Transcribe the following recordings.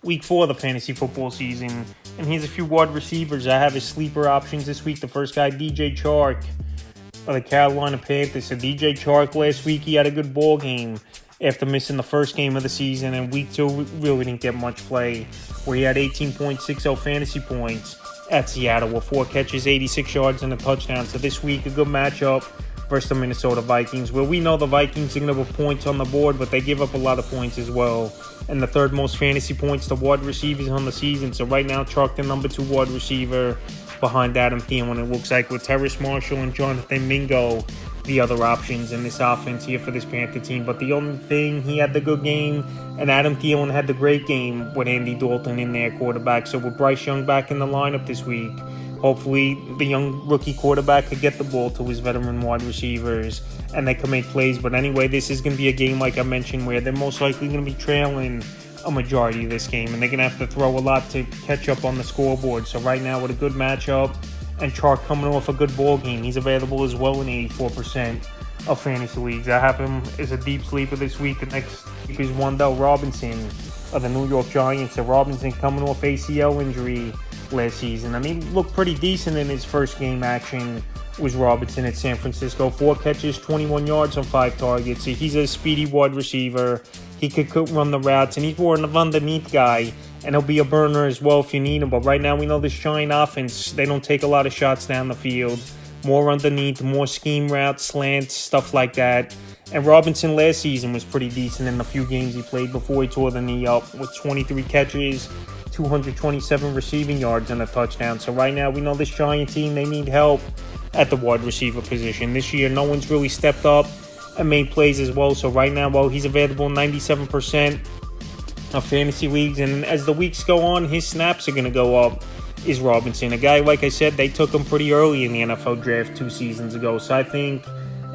week 4 of the fantasy football season. And here's a few wide receivers I have as sleeper options this week. The first guy, DJ Chark of the Carolina Panthers. So DJ Chark last week, he had a good ball game after missing the first game of the season. And week 2 really didn't get much play, where he had 18.60 fantasy points at Seattle with 4 catches, 86 yards, and a touchdown. So this week, a good matchup versus the Minnesota Vikings, where we know the Vikings are going to have points on the board, but they give up a lot of points as well. And the third most fantasy points to wide receivers on the season. So right now, Chark the number 2 wide receiver behind Adam Thielen, it looks like, with Terrace Marshall and Jonathan Mingo, the other options in this offense here for this Panther team. But the only thing, he had the good game, and Adam Thielen had the great game with Andy Dalton in there quarterback. So with Bryce Young back in the lineup this week, hopefully the young rookie quarterback could get the ball to his veteran wide receivers and they can make plays. But anyway, this is going to be a game, like I mentioned, where they're most likely going to be trailing a majority of this game, and they're going to have to throw a lot to catch up on the scoreboard. So right now, with a good matchup and Chark coming off a good ball game, he's available as well in 84% of fantasy leagues. I have him as a deep sleeper this week. The next week is Wan'Dale Robinson of the New York Giants. So Robinson coming off ACL injury last season. I mean, looked pretty decent in his first game action. Was Robinson at San Francisco. 4 catches, 21 yards on 5 targets. So he's a speedy wide receiver. He could run the routes, and he's more an underneath guy, and he'll be a burner as well if you need him. But right now, we know this Giant offense, they don't take a lot of shots down the field. More underneath, more scheme routes, slants, stuff like that. And Robinson last season was pretty decent in the few games he played before he tore the knee up, with 23 catches, 227 receiving yards, and a touchdown. So right now, we know this Giant team, they need help at the wide receiver position. This year, no one's really stepped up and made plays as well. So right now, he's available in 97% of fantasy leagues. And as the weeks go on, his snaps are going to go up, is Robinson. A guy, like I said, they took him pretty early in the NFL draft 2 seasons ago. So I think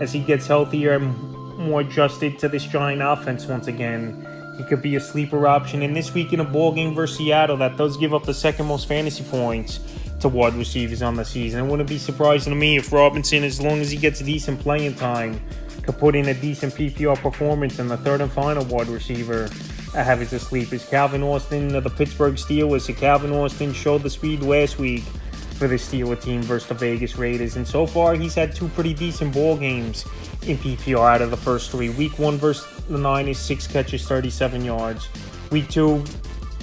as he gets healthier and more adjusted to this Giant offense once again, he could be a sleeper option. And this week in a ball game versus Seattle, that does give up the second most fantasy points to wide receivers on the season. It wouldn't be surprising to me if Robinson, as long as he gets decent playing time, could put in a decent PPR performance. And the third and final wide receiver I have as a sleeper is Calvin Austin of the Pittsburgh Steelers. So Calvin Austin showed the speed last week for the Steelers team versus the Vegas Raiders. And so far, he's had 2 pretty decent ball games in PPR out of the first 3. Week 1 versus the Niners, 6 catches, 37 yards. Week 2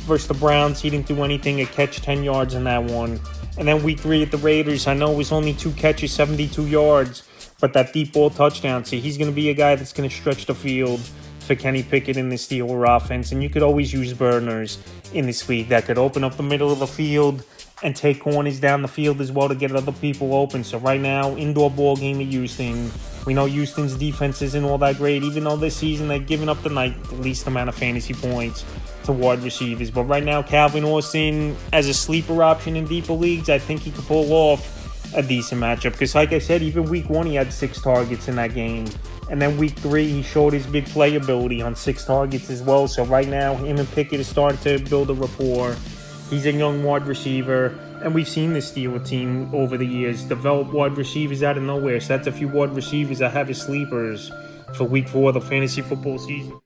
versus the Browns, he didn't do anything, a catch, 10 yards in that one. And then week 3 at the Raiders, I know it was only 2 catches, 72 yards, but that deep ball touchdown. So he's going to be a guy that's going to stretch the field for Kenny Pickett in the Steelers offense. And you could always use burners in this league that could open up the middle of the field and take corners down the field as well to get other people open. So right now, indoor ball game at Houston. We know Houston's defense isn't all that great, even though this season they've given up the least amount of fantasy points to wide receivers. But right now, Calvin Austin, as a sleeper option in deeper leagues, I think he could pull off a decent matchup. Because like I said, even week 1, he had 6 targets in that game. And then week 3, he showed his big playability on 6 targets as well. So right now, him and Pickett is starting to build a rapport. He's a young wide receiver, and we've seen this Steelers team over the years develop wide receivers out of nowhere. So that's a few wide receivers I have as sleepers for week 4 of the fantasy football season.